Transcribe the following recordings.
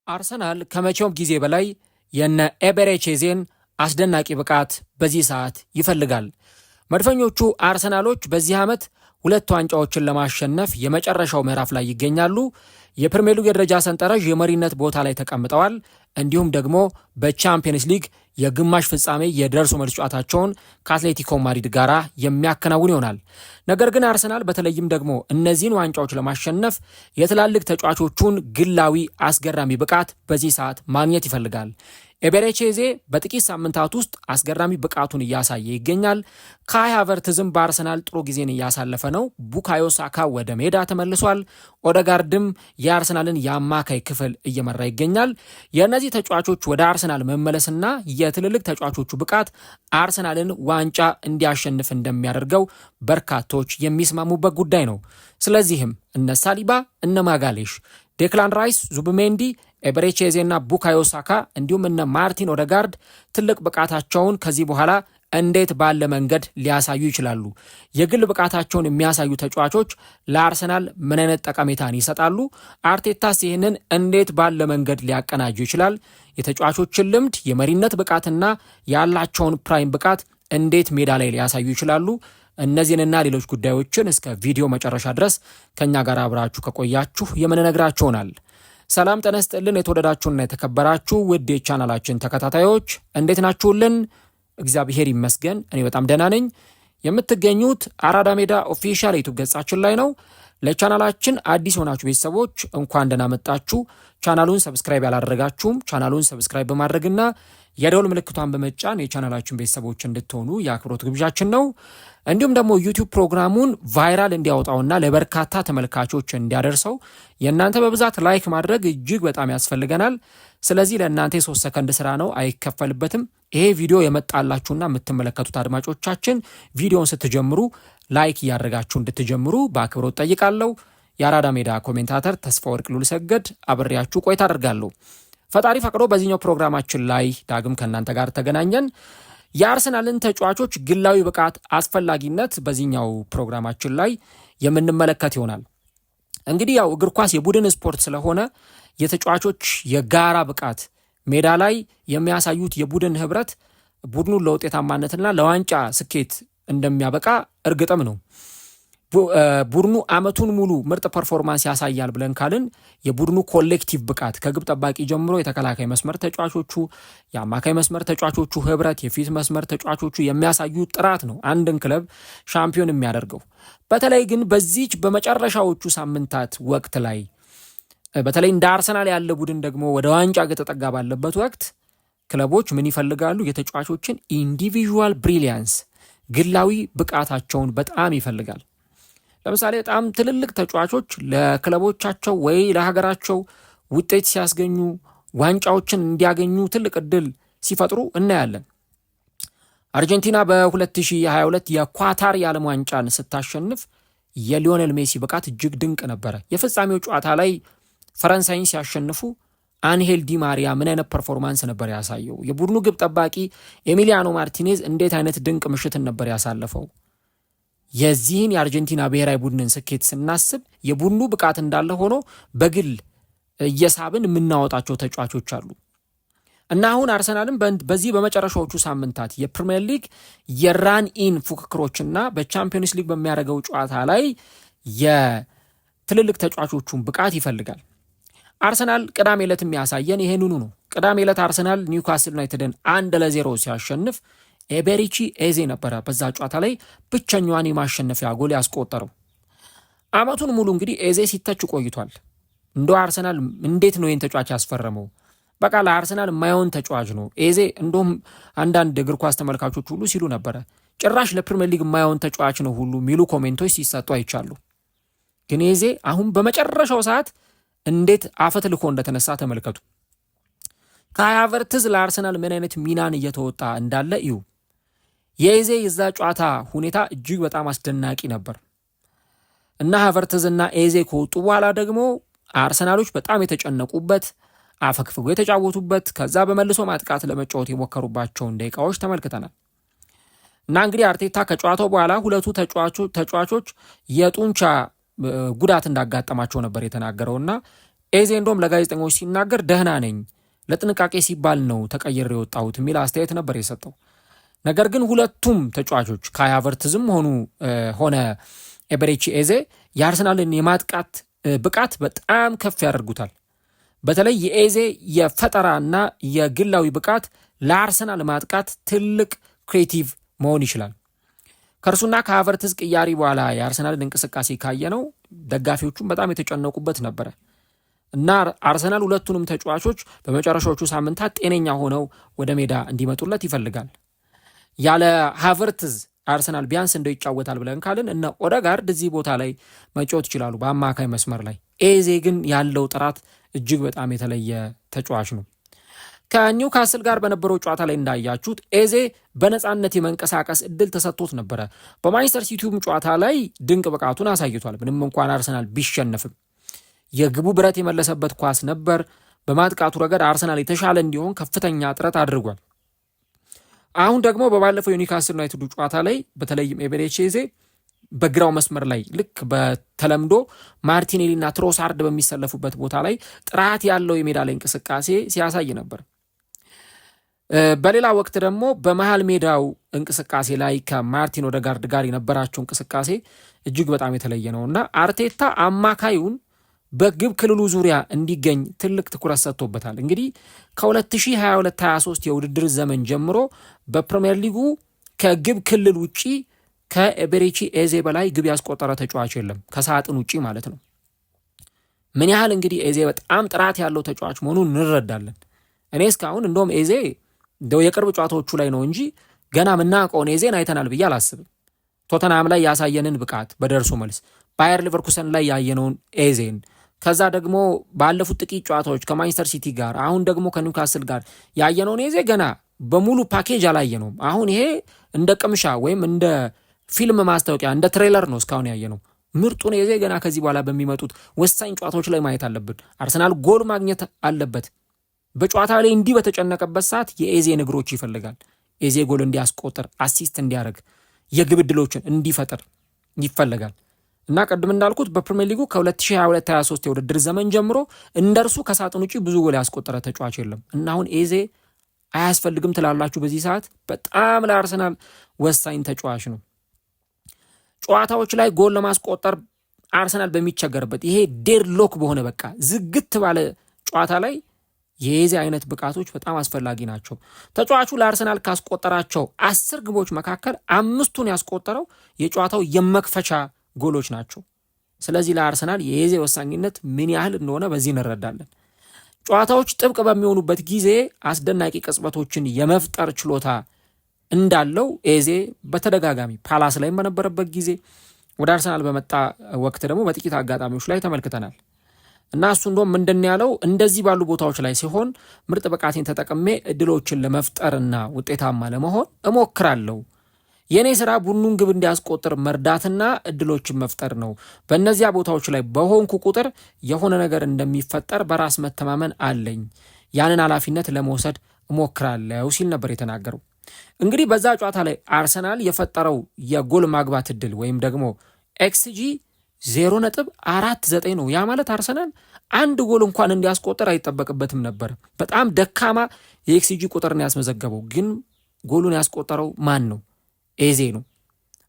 አርሰናል ከመቼውም ጊዜ በላይ የነ ኤቤሬቺዜን አስደናቂ ብቃት በዚህ ሰዓት ይፈልጋል። መድፈኞቹ አርሰናሎች በዚህ ዓመት 2 ዋንጫዎችን ለማሸነፍ የመጨረሻው ምዕራፍ ላይ ይገኛሉ። የፕሪሚየር ሊግ የደረጃ ሰንጠረዥ የመሪነት ቦታ ላይ ተቀምጠዋል። እንዲሁም ደግሞ በቻምፒየንስ ሊግ የግማሽ ፍጻሜ የደርሶ መልስ ጨዋታቸውን ከአትሌቲኮ ማድሪድ ጋር የሚያከናውን ይሆናል። ነገር ግን አርሰናል በተለይም ደግሞ እነዚህን ዋንጫዎች ለማሸነፍ የትላልቅ ተጫዋቾቹን ግላዊ አስገራሚ ብቃት በዚህ ሰዓት ማግኘት ይፈልጋል። ኤቤሬቺዜ በጥቂት ሳምንታት ውስጥ አስገራሚ ብቃቱን እያሳየ ይገኛል። ካይ ሃቨርትዝም በአርሰናል ጥሩ ጊዜን እያሳለፈ ነው። ቡካዮ ሳካ ወደ ሜዳ ተመልሷል። ኦደጋርድም የአርሰናልን የአማካይ ክፍል እየመራ ይገኛል። የእነዚህ ተጫዋቾች ወደ አርሰናል መመለስና የትልልቅ ተጫዋቾቹ ብቃት አርሰናልን ዋንጫ እንዲያሸንፍ እንደሚያደርገው በርካቶች የሚስማሙበት ጉዳይ ነው። ስለዚህም እነ ሳሊባ፣ እነ ማጋሌሽ፣ ዴክላን ራይስ፣ ዙብሜንዲ፣ ኤቤሬቺዜ እና ቡካዮ ሳካ እንዲሁም እነ ማርቲን ኦደጋርድ ትልቅ ብቃታቸውን ከዚህ በኋላ እንዴት ባለ መንገድ ሊያሳዩ ይችላሉ? የግል ብቃታቸውን የሚያሳዩ ተጫዋቾች ለአርሰናል ምን አይነት ጠቀሜታን ይሰጣሉ? አርቴታስ ይህንን እንዴት ባለ መንገድ ሊያቀናጁ ይችላል? የተጫዋቾችን ልምድ፣ የመሪነት ብቃትና ያላቸውን ፕራይም ብቃት እንዴት ሜዳ ላይ ሊያሳዩ ይችላሉ? እነዚህንና ሌሎች ጉዳዮችን እስከ ቪዲዮ መጨረሻ ድረስ ከኛ ጋር አብራችሁ ከቆያችሁ የምንነግራችሁ ይሆናል። ሰላም ጤና ይስጥልን። የተወደዳችሁና የተከበራችሁ ውድ የቻናላችን ተከታታዮች እንዴት ናችሁልን? እግዚአብሔር ይመስገን እኔ በጣም ደህና ነኝ። የምትገኙት አራዳ ሜዳ ኦፊሻል ዩቲዩብ ገጻችን ላይ ነው። ለቻናላችን አዲስ ሆናችሁ ቤተሰቦች እንኳን ደህና መጣችሁ። ቻናሉን ሰብስክራይብ ያላደረጋችሁም ቻናሉን ሰብስክራይብ በማድረግና የደወል ምልክቷን በመጫን የቻናላችን ቤተሰቦች እንድትሆኑ የአክብሮት ግብዣችን ነው። እንዲሁም ደግሞ ዩቲዩብ ፕሮግራሙን ቫይራል እንዲያወጣውና ለበርካታ ተመልካቾች እንዲያደርሰው የእናንተ በብዛት ላይክ ማድረግ እጅግ በጣም ያስፈልገናል። ስለዚህ ለእናንተ የ3 ሰከንድ ስራ ነው፣ አይከፈልበትም። ይሄ ቪዲዮ የመጣላችሁና የምትመለከቱት አድማጮቻችን ቪዲዮውን ስትጀምሩ ላይክ እያደረጋችሁ እንድትጀምሩ በአክብሮት ጠይቃለሁ። የአራዳ ሜዳ ኮሜንታተር ተስፋ ወርቅ ሉልሰገድ አብሬያችሁ ቆይታ አደርጋለሁ። ፈጣሪ ፈቅዶ በዚህኛው ፕሮግራማችን ላይ ዳግም ከእናንተ ጋር ተገናኘን። የአርሰናልን ተጫዋቾች ግላዊ ብቃት አስፈላጊነት በዚህኛው ፕሮግራማችን ላይ የምንመለከት ይሆናል። እንግዲህ ያው እግር ኳስ የቡድን ስፖርት ስለሆነ የተጫዋቾች የጋራ ብቃት ሜዳ ላይ የሚያሳዩት የቡድን ህብረት ቡድኑን ለውጤታማነትና ለዋንጫ ስኬት እንደሚያበቃ እርግጥም ነው። ቡድኑ አመቱን ሙሉ ምርጥ ፐርፎርማንስ ያሳያል ብለን ካልን የቡድኑ ኮሌክቲቭ ብቃት ከግብ ጠባቂ ጀምሮ የተከላካይ መስመር ተጫዋቾቹ፣ የአማካይ መስመር ተጫዋቾቹ ህብረት፣ የፊት መስመር ተጫዋቾቹ የሚያሳዩ ጥራት ነው አንድን ክለብ ሻምፒዮን የሚያደርገው። በተለይ ግን በዚች በመጨረሻዎቹ ሳምንታት ወቅት ላይ በተለይ እንደ አርሰናል ያለ ቡድን ደግሞ ወደ ዋንጫ ከተጠጋ ባለበት ወቅት ክለቦች ምን ይፈልጋሉ? የተጫዋቾችን ኢንዲቪዥዋል ብሪሊያንስ ግላዊ ብቃታቸውን በጣም ይፈልጋል። ለምሳሌ በጣም ትልልቅ ተጫዋቾች ለክለቦቻቸው ወይ ለሀገራቸው ውጤት ሲያስገኙ ዋንጫዎችን እንዲያገኙ ትልቅ እድል ሲፈጥሩ እናያለን። አርጀንቲና በ2022 የኳታር የዓለም ዋንጫን ስታሸንፍ የሊዮኔል ሜሲ ብቃት እጅግ ድንቅ ነበረ። የፍጻሜው ጨዋታ ላይ ፈረንሳይን ሲያሸንፉ አንሄል ዲ ማሪያ ምን አይነት ፐርፎርማንስ ነበር ያሳየው? የቡድኑ ግብ ጠባቂ ኤሚሊያኖ ማርቲኔዝ እንዴት አይነት ድንቅ ምሽትን ነበር ያሳለፈው? የዚህን የአርጀንቲና ብሔራዊ ቡድንን ስኬት ስናስብ የቡድኑ ብቃት እንዳለ ሆኖ በግል እየሳብን የምናወጣቸው ተጫዋቾች አሉ እና አሁን አርሰናልም በዚህ በመጨረሻዎቹ ሳምንታት የፕሪሚየር ሊግ የራን ኢን ፉክክሮችና በቻምፒየንስ ሊግ በሚያደርገው ጨዋታ ላይ የትልልቅ ተጫዋቾቹን ብቃት ይፈልጋል። አርሰናል ቅዳሜ ዕለት የሚያሳየን ይሄንኑ ነው። ቅዳሜ ዕለት አርሰናል ኒውካስል ዩናይትድን 1-0 ሲያሸንፍ ኤቤሬቺዜ ነበረ በዛ ጨዋታ ላይ ብቸኛዋን የማሸነፊያ ጎል ያስቆጠረው። አመቱን ሙሉ እንግዲህ ኤዜ ሲተች ቆይቷል። እንደ አርሰናል እንዴት ነው ይህን ተጫዋች ያስፈረመው? በቃ ለአርሰናል የማይሆን ተጫዋች ነው ኤዜ። እንደውም አንዳንድ እግር ኳስ ተመልካቾች ሁሉ ሲሉ ነበረ ጭራሽ ለፕሪሚየር ሊግ የማይሆን ተጫዋች ነው ሁሉ የሚሉ ኮሜንቶች ሲሰጡ አይቻሉ። ግን ኤዜ አሁን በመጨረሻው ሰዓት እንዴት አፈት ልኮ እንደተነሳ ተመልከቱ። ካይ ሃቨርትዝ ለአርሰናል ምን አይነት ሚናን እየተወጣ እንዳለ እዩ። የኤዜ የዛ ጨዋታ ሁኔታ እጅግ በጣም አስደናቂ ነበር እና ሃቨርትዝ እና ኤዜ ከወጡ በኋላ ደግሞ አርሰናሎች በጣም የተጨነቁበት አፈክፍጎ የተጫወቱበት ከዛ በመልሶ ማጥቃት ለመጫወት የሞከሩባቸውን ደቂቃዎች ተመልክተናል። እና እንግዲህ አርቴታ ከጨዋታው በኋላ ሁለቱ ተጫዋቾች የጡንቻ ጉዳት እንዳጋጠማቸው ነበር የተናገረውና ኤዜ እንደውም ለጋዜጠኞች ሲናገር ደህና ነኝ፣ ለጥንቃቄ ሲባል ነው ተቀይሬ የወጣሁት የሚል አስተያየት ነበር የሰጠው። ነገር ግን ሁለቱም ተጫዋቾች ካይ ሃቨርትዝም ሆነ ኤቤሬቺ ኤዜ የአርሰናልን የማጥቃት ብቃት በጣም ከፍ ያደርጉታል። በተለይ የኤዜ የፈጠራና የግላዊ ብቃት ለአርሰናል ማጥቃት ትልቅ ክሬቲቭ መሆን ይችላል። ከእርሱና ከሃቨርትዝ ቅያሪ በኋላ የአርሰናልን እንቅስቃሴ ካየነው ደጋፊዎቹም በጣም የተጨነቁበት ነበረ እና አርሰናል ሁለቱንም ተጫዋቾች በመጨረሻዎቹ ሳምንታት ጤነኛ ሆነው ወደ ሜዳ እንዲመጡለት ይፈልጋል። ያለ ሃቨርትዝ አርሰናል ቢያንስ እንደው ይጫወታል ብለን ካልን እነ ኦደጋርድ እዚህ ቦታ ላይ መጫወት ይችላሉ በአማካይ መስመር ላይ። ኤዜ ግን ያለው ጥራት እጅግ በጣም የተለየ ተጫዋች ነው። ከኒውካስል ጋር በነበረው ጨዋታ ላይ እንዳያችሁት ኤዜ በነፃነት የመንቀሳቀስ እድል ተሰጥቶት ነበረ። በማንቸስተር ሲቲውም ጨዋታ ላይ ድንቅ ብቃቱን አሳይቷል። ምንም እንኳን አርሰናል ቢሸነፍም የግቡ ብረት የመለሰበት ኳስ ነበር። በማጥቃቱ ረገድ አርሰናል የተሻለ እንዲሆን ከፍተኛ ጥረት አድርጓል። አሁን ደግሞ በባለፈው የኒውካስል ዩናይትዱ ጨዋታ ላይ በተለይም ኤቤሬቺ ኤዜ በግራው መስመር ላይ ልክ በተለምዶ ማርቲኔሊና ትሮሳርድ በሚሰለፉበት ቦታ ላይ ጥራት ያለው የሜዳ ላይ እንቅስቃሴ ሲያሳይ ነበር። በሌላ ወቅት ደግሞ በመሃል ሜዳው እንቅስቃሴ ላይ ከማርቲን ኦዴጋርድ ጋር የነበራቸው እንቅስቃሴ እጅግ በጣም የተለየ ነው እና አርቴታ አማካዩን በግብ ክልሉ ዙሪያ እንዲገኝ ትልቅ ትኩረት ሰጥቶበታል። እንግዲህ ከ2022-23 የውድድር ዘመን ጀምሮ በፕሪሚየር ሊጉ ከግብ ክልል ውጪ ከኤቤሬቺ ኤዜ በላይ ግብ ያስቆጠረ ተጫዋች የለም፣ ከሳጥን ውጪ ማለት ነው። ምን ያህል እንግዲህ ኤዜ በጣም ጥራት ያለው ተጫዋች መሆኑን እንረዳለን። እኔ እስካሁን እንደውም ኤዜ እንደው የቅርብ ጨዋታዎቹ ላይ ነው እንጂ ገና ምናውቀውን ኤዜን አይተናል ብዬ አላስብም። ቶተናም ላይ ያሳየንን ብቃት በደርሶ መልስ፣ ባየር ሊቨርኩሰን ላይ ያየነውን ኤዜን፣ ከዛ ደግሞ ባለፉት ጥቂት ጨዋታዎች ከማንቸስተር ሲቲ ጋር አሁን ደግሞ ከኒውካስል ጋር ያየነውን ኤዜ ገና በሙሉ ፓኬጅ አላየነውም። አሁን ይሄ እንደ ቅምሻ ወይም እንደ ፊልም ማስታወቂያ እንደ ትሬለር ነው እስካሁን ያየነው። ምርጡን ኤዜ ገና ከዚህ በኋላ በሚመጡት ወሳኝ ጨዋታዎች ላይ ማየት አለብን። አርሰናል ጎል ማግኘት አለበት። በጨዋታ ላይ እንዲህ በተጨነቀበት ሰዓት የኤዜን እግሮች ይፈልጋል። ኤዜ ጎል እንዲያስቆጥር፣ አሲስት እንዲያደርግ፣ የግብ ዕድሎችን እንዲፈጥር ይፈልጋል እና ቅድም እንዳልኩት በፕሪሚየር ሊጉ ከ2022-23 የውድድር ዘመን ጀምሮ እንደርሱ ከሳጥን ውጪ ብዙ ጎል ያስቆጠረ ተጫዋች የለም እና አሁን ኤዜ አያስፈልግም ትላላችሁ? በዚህ ሰዓት በጣም ለአርሰናል ወሳኝ ተጫዋች ነው። ጨዋታዎች ላይ ጎል ለማስቆጠር አርሰናል በሚቸገርበት ይሄ ዴድ ሎክ በሆነ በቃ ዝግት ባለ ጨዋታ ላይ የኤዜ አይነት ብቃቶች በጣም አስፈላጊ ናቸው። ተጫዋቹ ለአርሰናል ካስቆጠራቸው 10 ግቦች መካከል 5ቱን ያስቆጠረው የጨዋታው የመክፈቻ ጎሎች ናቸው። ስለዚህ ለአርሰናል የኤዜ ወሳኝነት ምን ያህል እንደሆነ በዚህ እንረዳለን። ጨዋታዎች ጥብቅ በሚሆኑበት ጊዜ አስደናቂ ቅጽበቶችን የመፍጠር ችሎታ እንዳለው ኤዜ በተደጋጋሚ ፓላስ ላይ በነበረበት ጊዜ ወደ አርሰናል በመጣ ወቅት ደግሞ በጥቂት አጋጣሚዎች ላይ ተመልክተናል እና እሱ እንደውም ምንድን ያለው እንደዚህ ባሉ ቦታዎች ላይ ሲሆን ምርጥ ብቃቴን ተጠቅሜ እድሎችን ለመፍጠርና ውጤታማ ለመሆን እሞክራለሁ። የእኔ ስራ ቡድኑን ግብ እንዲያስቆጥር መርዳትና እድሎችን መፍጠር ነው። በእነዚያ ቦታዎች ላይ በሆንኩ ቁጥር የሆነ ነገር እንደሚፈጠር በራስ መተማመን አለኝ። ያንን ኃላፊነት ለመውሰድ እሞክራለሁ ሲል ነበር የተናገረው። እንግዲህ በዛ ጨዋታ ላይ አርሰናል የፈጠረው የጎል ማግባት እድል ወይም ደግሞ ኤክስጂ 0.49 ነው። ያ ማለት አርሰናል አንድ ጎል እንኳን እንዲያስቆጥር አይጠበቅበትም ነበር። በጣም ደካማ የኤክስጂ ቁጥርን ያስመዘገበው ግን ጎሉን ያስቆጠረው ማን ነው? ኤዜ ነው።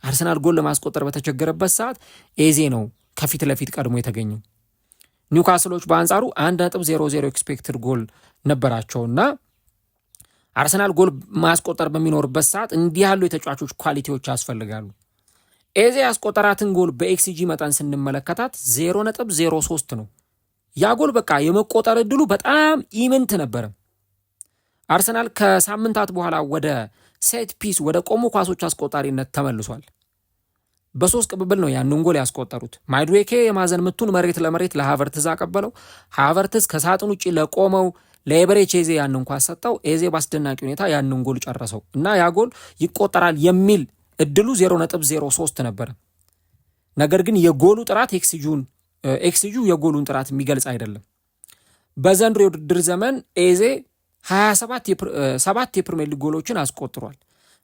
አርሰናል ጎል ለማስቆጠር በተቸገረበት ሰዓት ኤዜ ነው ከፊት ለፊት ቀድሞ የተገኘው። ኒውካስሎች በአንጻሩ 1.00 ኤክስፔክትድ ጎል ነበራቸውና አርሰናል ጎል ማስቆጠር በሚኖርበት ሰዓት እንዲህ ያሉ የተጫዋቾች ኳሊቲዎች ያስፈልጋሉ። ኤዜ ያስቆጠራትን ጎል በኤክስጂ መጠን ስንመለከታት 0.03 ነው። ያ ጎል በቃ የመቆጠር እድሉ በጣም ኢምንት ነበረ። አርሰናል ከሳምንታት በኋላ ወደ ሴት ፒስ ወደ ቆሙ ኳሶች አስቆጣሪነት ተመልሷል። በ3 ቅብብል ነው ያንን ጎል ያስቆጠሩት። ማድዌኬ የማዘን ምቱን መሬት ለመሬት ለሃቨርትዝ አቀበለው። ሃቨርትዝ ከሳጥን ውጪ ለቆመው ለኤቤሬቺ ኤዜ ያንን ኳስ ሰጠው። ኤዜ በአስደናቂ ሁኔታ ያንን ጎል ጨረሰው እና ያ ጎል ይቆጠራል የሚል እድሉ 0.03 ነበረ። ነገር ግን የጎሉ ጥራት ኤክስጂው የጎሉን ጥራት የሚገልጽ አይደለም። በዘንድሮ የውድድር ዘመን ኤዜ 7 የፕሪሚየር ሊግ ጎሎችን አስቆጥሯል።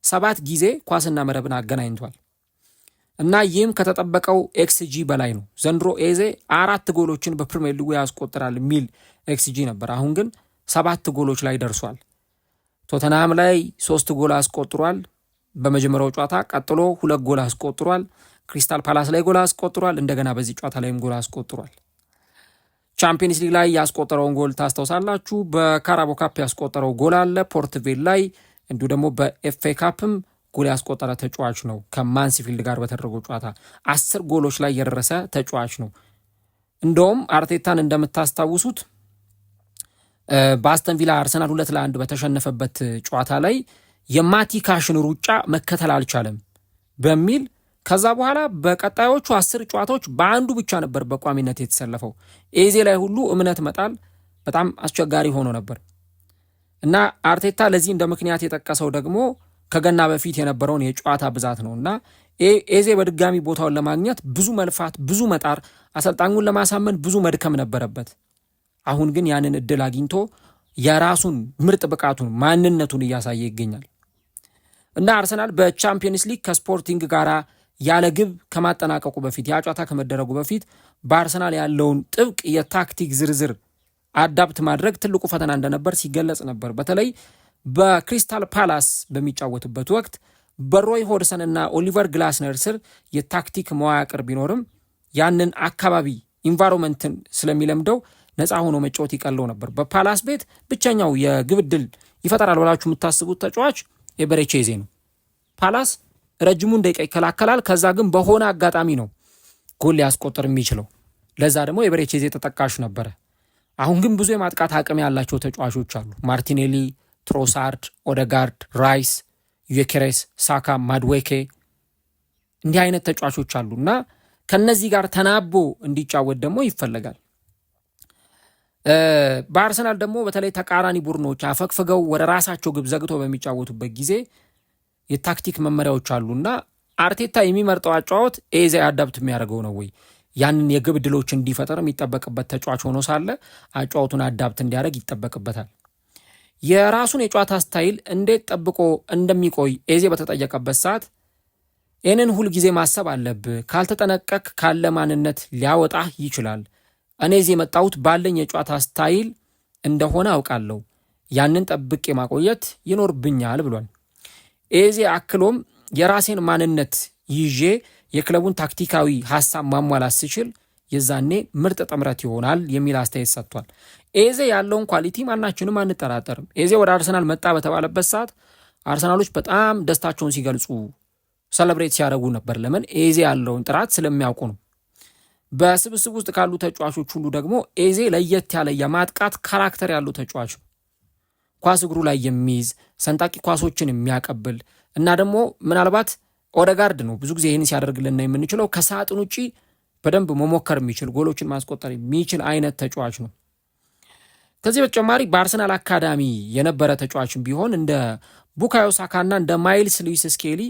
7 ጊዜ ኳስና መረብን አገናኝቷል። እና ይህም ከተጠበቀው ኤክስጂ በላይ ነው። ዘንድሮ ኤዜ 4 ጎሎችን በፕሪሚየር ሊጉ ያስቆጥራል የሚል ኤክስጂ ነበር። አሁን ግን 7 ጎሎች ላይ ደርሷል። ቶተንሃም ላይ 3 ጎል አስቆጥሯል በመጀመሪያው ጨዋታ፣ ቀጥሎ 2 ጎል አስቆጥሯል። ክሪስታል ፓላስ ላይ ጎል አስቆጥሯል። እንደገና በዚህ ጨዋታ ላይም ጎል አስቆጥሯል። ቻምፒየንስ ሊግ ላይ ያስቆጠረውን ጎል ታስታውሳላችሁ። በካራቦ ካፕ ያስቆጠረው ጎል አለ ፖርትቬል ላይ፣ እንዲሁ ደግሞ በኤፍኤ ካፕም ጎል ያስቆጠረ ተጫዋች ነው። ከማንሲፊልድ ጋር በተደረገው ጨዋታ 10 ጎሎች ላይ የደረሰ ተጫዋች ነው። እንደውም አርቴታን እንደምታስታውሱት በአስተን ቪላ አርሰናል 2-1 በተሸነፈበት ጨዋታ ላይ የማቲካሽን ሩጫ መከተል አልቻለም በሚል ከዛ በኋላ በቀጣዮቹ 10 ጨዋታዎች በአንዱ ብቻ ነበር በቋሚነት የተሰለፈው። ኤዜ ላይ ሁሉ እምነት መጣል በጣም አስቸጋሪ ሆኖ ነበር እና አርቴታ ለዚህ እንደ ምክንያት የጠቀሰው ደግሞ ከገና በፊት የነበረውን የጨዋታ ብዛት ነው እና ኤዜ በድጋሚ ቦታውን ለማግኘት ብዙ መልፋት፣ ብዙ መጣር፣ አሰልጣኙን ለማሳመን ብዙ መድከም ነበረበት። አሁን ግን ያንን እድል አግኝቶ የራሱን ምርጥ ብቃቱን ማንነቱን እያሳየ ይገኛል እና አርሰናል በቻምፒየንስ ሊግ ከስፖርቲንግ ጋር ያለ ግብ ከማጠናቀቁ በፊት ያ ጨዋታ ከመደረጉ በፊት በአርሰናል ያለውን ጥብቅ የታክቲክ ዝርዝር አዳፕት ማድረግ ትልቁ ፈተና እንደነበር ሲገለጽ ነበር። በተለይ በክሪስታል ፓላስ በሚጫወትበት ወቅት በሮይ ሆድሰን እና ኦሊቨር ግላስነር ስር የታክቲክ መዋቅር ቢኖርም ያንን አካባቢ ኢንቫይሮንመንትን ስለሚለምደው ነፃ ሆኖ መጫወት ይቀለው ነበር። በፓላስ ቤት ብቸኛው የግብ ዕድል ይፈጠራል ብላችሁ የምታስቡት ተጫዋች ኤቤሬቺ ኤዜ ነው። ፓላስ ረጅሙን ደቂቃ ይከላከላል፣ ከዛ ግን በሆነ አጋጣሚ ነው ጎል ሊያስቆጥር የሚችለው። ለዛ ደግሞ ኤቤሬቺ ኤዜ ተጠቃሽ ነበረ። አሁን ግን ብዙ የማጥቃት አቅም ያላቸው ተጫዋቾች አሉ። ማርቲኔሊ፣ ትሮሳርድ፣ ኦደጋርድ፣ ራይስ፣ ዩኬሬስ፣ ሳካ፣ ማድዌኬ እንዲህ አይነት ተጫዋቾች አሉ እና ከነዚህ ጋር ተናቦ እንዲጫወት ደግሞ ይፈለጋል። በአርሰናል ደግሞ በተለይ ተቃራኒ ቡድኖች አፈግፍገው ወደ ራሳቸው ግብ ዘግተው በሚጫወቱበት ጊዜ የታክቲክ መመሪያዎች አሉና አርቴታ የሚመርጠው አጫዋወት ኤዜ አዳፕት የሚያደርገው ነው ወይ? ያንን የግብ ድሎች እንዲፈጠር የሚጠበቅበት ተጫዋች ሆኖ ሳለ አጫዋቱን አዳፕት እንዲያደርግ ይጠበቅበታል። የራሱን የጨዋታ ስታይል እንዴት ጠብቆ እንደሚቆይ ኤዜ በተጠየቀበት ሰዓት ይህንን ሁልጊዜ ማሰብ አለብህ፣ ካልተጠነቀቅ ካለ ማንነት ሊያወጣህ ይችላል። እኔ እዚህ የመጣሁት ባለኝ የጨዋታ ስታይል እንደሆነ አውቃለሁ፣ ያንን ጠብቄ ማቆየት ይኖርብኛል ብሏል። ኤዜ አክሎም የራሴን ማንነት ይዤ የክለቡን ታክቲካዊ ሀሳብ ማሟላት ስችል የዛኔ ምርጥ ጥምረት ይሆናል የሚል አስተያየት ሰጥቷል። ኤዜ ያለውን ኳሊቲ ማናችንም አንጠራጠርም። ኤዜ ወደ አርሰናል መጣ በተባለበት ሰዓት አርሰናሎች በጣም ደስታቸውን ሲገልጹ ሰለብሬት ሲያደርጉ ነበር። ለምን? ኤዜ ያለውን ጥራት ስለሚያውቁ ነው። በስብስብ ውስጥ ካሉ ተጫዋቾች ሁሉ ደግሞ ኤዜ ለየት ያለ የማጥቃት ካራክተር ያለው ተጫዋች ነው። ኳስ እግሩ ላይ የሚይዝ ሰንጣቂ ኳሶችን የሚያቀብል እና ደግሞ ምናልባት ኦደጋርድ ነው ብዙ ጊዜ ይህን ሲያደርግልና የምንችለው ከሳጥን ውጪ በደንብ መሞከር የሚችል ጎሎችን ማስቆጠር የሚችል አይነት ተጫዋች ነው። ከዚህ በተጨማሪ በአርሰናል አካዳሚ የነበረ ተጫዋችን ቢሆን እንደ ቡካዮ ሳካና እንደ ማይልስ ሉዊስ ስኬሊ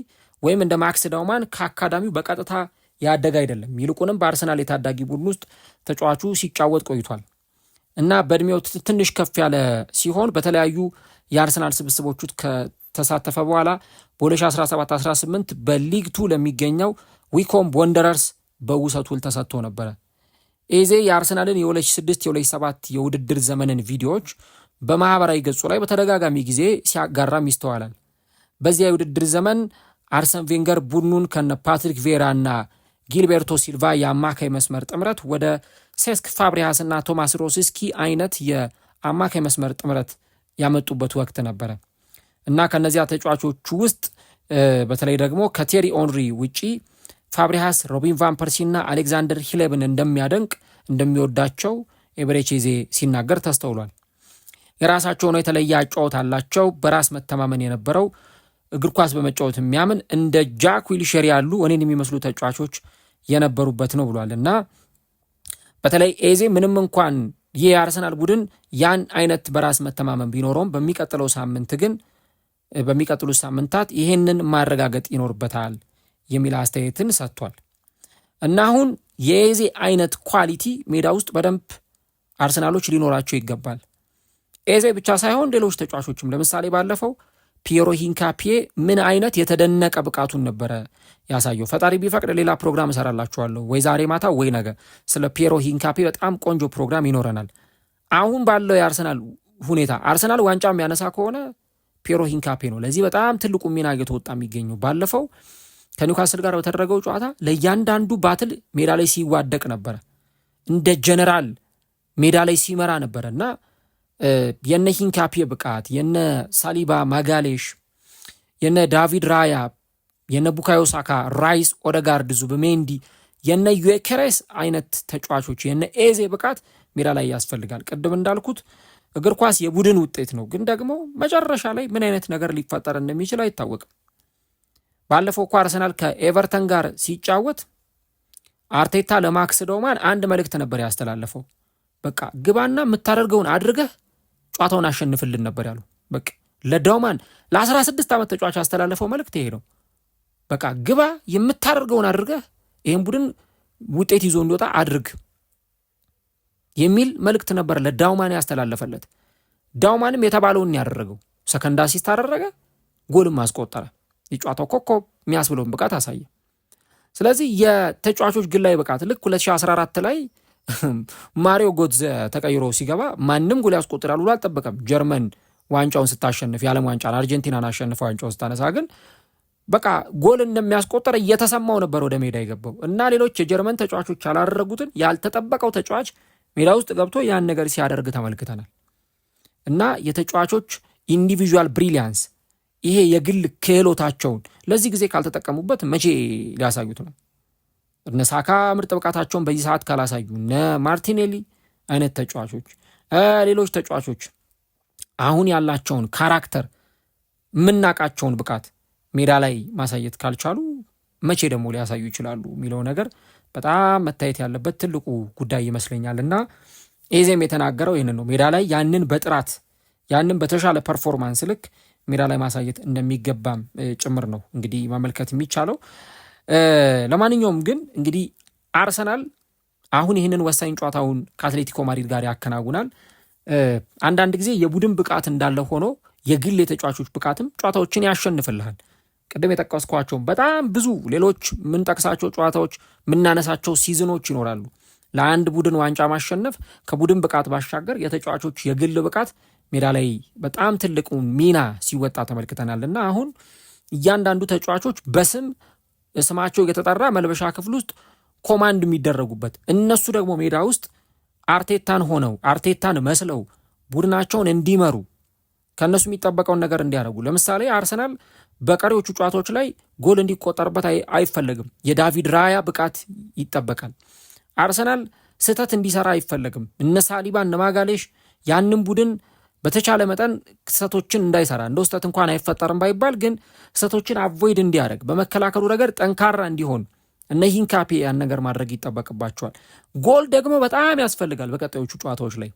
ወይም እንደ ማክስ ዳውማን ከአካዳሚው በቀጥታ ያደገ አይደለም። ይልቁንም በአርሰናል የታዳጊ ቡድን ውስጥ ተጫዋቹ ሲጫወት ቆይቷል እና በእድሜው ትንሽ ከፍ ያለ ሲሆን በተለያዩ የአርሰናል ስብስቦች ውስጥ ከተሳተፈ በኋላ በ2017-18 በሊግ 2 ለሚገኘው ዊኮም ወንደረርስ በውሰት ውል ተሰጥቶ ነበረ። ኤዜ የአርሰናልን የ2006 የ2007 የውድድር ዘመንን ቪዲዮዎች በማህበራዊ ገጹ ላይ በተደጋጋሚ ጊዜ ሲያጋራም ይስተዋላል። በዚያ የውድድር ዘመን አርሰን ቬንገር ቡድኑን ከነ ፓትሪክ ቬራ እና ጊልቤርቶ ሲልቫ የአማካይ መስመር ጥምረት ወደ ሴስክ ፋብሪሃስ እና ቶማስ ሮሲስኪ አይነት የአማካይ መስመር ጥምረት ያመጡበት ወቅት ነበረ እና ከነዚያ ተጫዋቾቹ ውስጥ በተለይ ደግሞ ከቴሪ ኦንሪ ውጪ ፋብሪሃስ ሮቢን ቫን ፐርሲ እና አሌክዛንደር ሂሌብን እንደሚያደንቅ እንደሚወዳቸው ኤቤሬቺ ኤዜ ሲናገር ተስተውሏል። የራሳቸው ሆነው የተለየ አጫወት አላቸው። በራስ መተማመን የነበረው እግር ኳስ በመጫወት የሚያምን እንደ ጃክ ዊልሼር ያሉ እኔን የሚመስሉ ተጫዋቾች የነበሩበት ነው ብሏል እና በተለይ ኤዜ ምንም እንኳን ይህ የአርሰናል ቡድን ያን አይነት በራስ መተማመን ቢኖረውም በሚቀጥሉት ሳምንታት ይሄንን ማረጋገጥ ይኖርበታል የሚል አስተያየትን ሰጥቷል እና አሁን የኤዜ አይነት ኳሊቲ ሜዳ ውስጥ በደንብ አርሰናሎች ሊኖራቸው ይገባል። ኤዜ ብቻ ሳይሆን ሌሎች ተጫዋቾችም ለምሳሌ ባለፈው ፒየሮ ሂንካፒዬ ምን አይነት የተደነቀ ብቃቱን ነበረ ያሳየው። ፈጣሪ ቢፈቅድ ሌላ ፕሮግራም እሰራላችኋለሁ ወይ ዛሬ ማታ ወይ ነገ ስለ ፒየሮ ሂንካፒዬ በጣም ቆንጆ ፕሮግራም ይኖረናል። አሁን ባለው የአርሰናል ሁኔታ አርሰናል ዋንጫ የሚያነሳ ከሆነ ፒየሮ ሂንካፒዬ ነው ለዚህ በጣም ትልቁ ሚና እየተወጣ የሚገኘው። ባለፈው ከኒውካስል ጋር በተደረገው ጨዋታ ለእያንዳንዱ ባትል ሜዳ ላይ ሲዋደቅ ነበረ፣ እንደ ጀነራል ሜዳ ላይ ሲመራ ነበረ እና የነ ሂንካፒዬ ብቃት የነ ሳሊባ ማጋሌሽ የነ ዳቪድ ራያ የነ ቡካዮ ሳካ ራይስ ኦደጋርድ ዙቢሜንዲ የነ ዩኬሬስ አይነት ተጫዋቾች የነ ኤዜ ብቃት ሜዳ ላይ ያስፈልጋል። ቅድም እንዳልኩት እግር ኳስ የቡድን ውጤት ነው፣ ግን ደግሞ መጨረሻ ላይ ምን አይነት ነገር ሊፈጠር እንደሚችል አይታወቅም። ባለፈው እኮ አርሰናል ከኤቨርተን ጋር ሲጫወት አርቴታ ለማክስ ዳውማን አንድ መልእክት ነበር ያስተላለፈው። በቃ ግባና የምታደርገውን አድርገህ ጨዋታውን አሸንፍልን ነበር ያሉ። በቃ ለዳውማን ለ16 ዓመት ተጫዋች ያስተላለፈው መልእክት ይሄ ነው። በቃ ግባ፣ የምታደርገውን አድርገህ ይህን ቡድን ውጤት ይዞ እንዲወጣ አድርግ የሚል መልእክት ነበር ለዳውማን ያስተላለፈለት። ዳውማንም የተባለውን ያደረገው፣ ሰከንድ አሲስት አደረገ፣ ጎልም አስቆጠረ። የጨዋታው ኮከብ የሚያስብለውን ብቃት አሳየ። ስለዚህ የተጫዋቾች ግላዊ ብቃት ልክ 2014 ላይ ማሪዮ ጎትዘ ተቀይሮ ሲገባ ማንም ጎል ያስቆጥራል ብሎ አልጠበቀም። ጀርመን ዋንጫውን ስታሸንፍ የዓለም ዋንጫን አርጀንቲናን አሸንፈ ዋንጫውን ስታነሳ ግን በቃ ጎል እንደሚያስቆጠር እየተሰማው ነበር ወደ ሜዳ የገባው እና ሌሎች የጀርመን ተጫዋቾች ያላደረጉትን ያልተጠበቀው ተጫዋች ሜዳ ውስጥ ገብቶ ያን ነገር ሲያደርግ ተመልክተናል። እና የተጫዋቾች ኢንዲቪዥዋል ብሪሊያንስ ይሄ የግል ክህሎታቸውን ለዚህ ጊዜ ካልተጠቀሙበት መቼ ሊያሳዩት ነው? እነ ሳካ ምርጥ ብቃታቸውን በዚህ ሰዓት ካላሳዩ፣ እነ ማርቲኔሊ አይነት ተጫዋቾች ሌሎች ተጫዋቾች አሁን ያላቸውን ካራክተር የምናቃቸውን ብቃት ሜዳ ላይ ማሳየት ካልቻሉ መቼ ደግሞ ሊያሳዩ ይችላሉ የሚለው ነገር በጣም መታየት ያለበት ትልቁ ጉዳይ ይመስለኛል። እና ኤዜም የተናገረው ይህንን ነው። ሜዳ ላይ ያንን በጥራት ያንን በተሻለ ፐርፎርማንስ ልክ ሜዳ ላይ ማሳየት እንደሚገባም ጭምር ነው እንግዲህ መመልከት የሚቻለው። ለማንኛውም ግን እንግዲህ አርሰናል አሁን ይህንን ወሳኝ ጨዋታውን ከአትሌቲኮ ማድሪድ ጋር ያከናውናል። አንዳንድ ጊዜ የቡድን ብቃት እንዳለ ሆኖ የግል የተጫዋቾች ብቃትም ጨዋታዎችን ያሸንፍልሃል። ቅድም የጠቀስኳቸው በጣም ብዙ ሌሎች የምንጠቅሳቸው ጨዋታዎች የምናነሳቸው ሲዝኖች ይኖራሉ። ለአንድ ቡድን ዋንጫ ማሸነፍ ከቡድን ብቃት ባሻገር የተጫዋቾች የግል ብቃት ሜዳ ላይ በጣም ትልቁ ሚና ሲወጣ ተመልክተናል። እና አሁን እያንዳንዱ ተጫዋቾች በስም ስማቸው የተጠራ መልበሻ ክፍል ውስጥ ኮማንድ የሚደረጉበት እነሱ ደግሞ ሜዳ ውስጥ አርቴታን ሆነው አርቴታን መስለው ቡድናቸውን እንዲመሩ ከእነሱ የሚጠበቀውን ነገር እንዲያደርጉ። ለምሳሌ አርሰናል በቀሪዎቹ ጨዋታዎች ላይ ጎል እንዲቆጠርበት አይፈለግም። የዳቪድ ራያ ብቃት ይጠበቃል። አርሰናል ስህተት እንዲሰራ አይፈለግም። እነ ሳሊባ እነ ማጋሌሽ ያንን ቡድን በተቻለ መጠን ስህተቶችን እንዳይሰራ እንደው ስህተት እንኳን አይፈጠርም ባይባል ግን ስህተቶችን አቮይድ እንዲያደርግ በመከላከሉ ረገድ ጠንካራ እንዲሆን እነ ሂንካፒዬ ያን ነገር ማድረግ ይጠበቅባቸዋል። ጎል ደግሞ በጣም ያስፈልጋል በቀጣዮቹ ጨዋታዎች ላይ።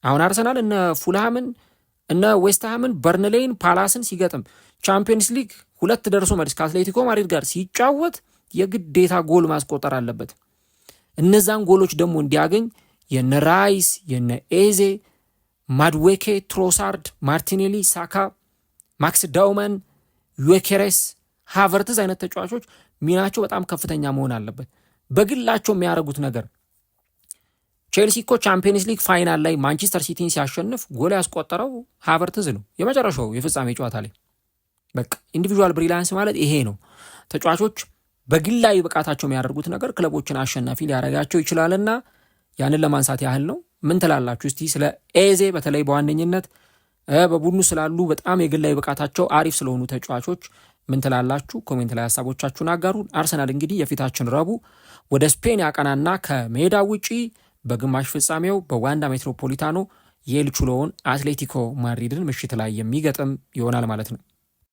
አሁን አርሰናል እነ ፉልሃምን እነ ዌስትሃምን በርንሌይን ፓላስን ሲገጥም ቻምፒየንስ ሊግ 2 ደርሶ መልስ ከአትሌቲኮ ማድሪድ ጋር ሲጫወት የግዴታ ጎል ማስቆጠር አለበት። እነዛን ጎሎች ደግሞ እንዲያገኝ የነ ራይስ የነ ኤዜ ማድዌኬ ትሮሳርድ ማርቲኔሊ ሳካ ማክስ ዳውመን ዩኬሬስ ሃቨርትዝ አይነት ተጫዋቾች ሚናቸው በጣም ከፍተኛ መሆን አለበት። በግላቸው የሚያደርጉት ነገር ቼልሲ እኮ ቻምፒየንስ ሊግ ፋይናል ላይ ማንቸስተር ሲቲን ሲያሸንፍ ጎል ያስቆጠረው ሃቨርትዝ ነው የመጨረሻው የፍጻሜ ጨዋታ ላይ። በቃ ኢንዲቪዥዋል ብሪሊያንስ ማለት ይሄ ነው። ተጫዋቾች በግላዊ ብቃታቸው የሚያደርጉት ነገር ክለቦችን አሸናፊ ሊያደርጋቸው ይችላልና ያንን ለማንሳት ያህል ነው። ምን ትላላችሁ እስቲ ስለ ኤዜ በተለይ በዋነኝነት በቡድኑ ስላሉ በጣም የግላዊ ብቃታቸው አሪፍ ስለሆኑ ተጫዋቾች ምን ትላላችሁ? ኮሜንት ላይ ሀሳቦቻችሁን አጋሩን። አርሰናል እንግዲህ የፊታችን ረቡዕ ወደ ስፔን ያቀናና ከሜዳ ውጪ በግማሽ ፍጻሜው በዋንዳ ሜትሮፖሊታኖ የኤል ቹሎውን አትሌቲኮ ማድሪድን ምሽት ላይ የሚገጥም ይሆናል ማለት ነው።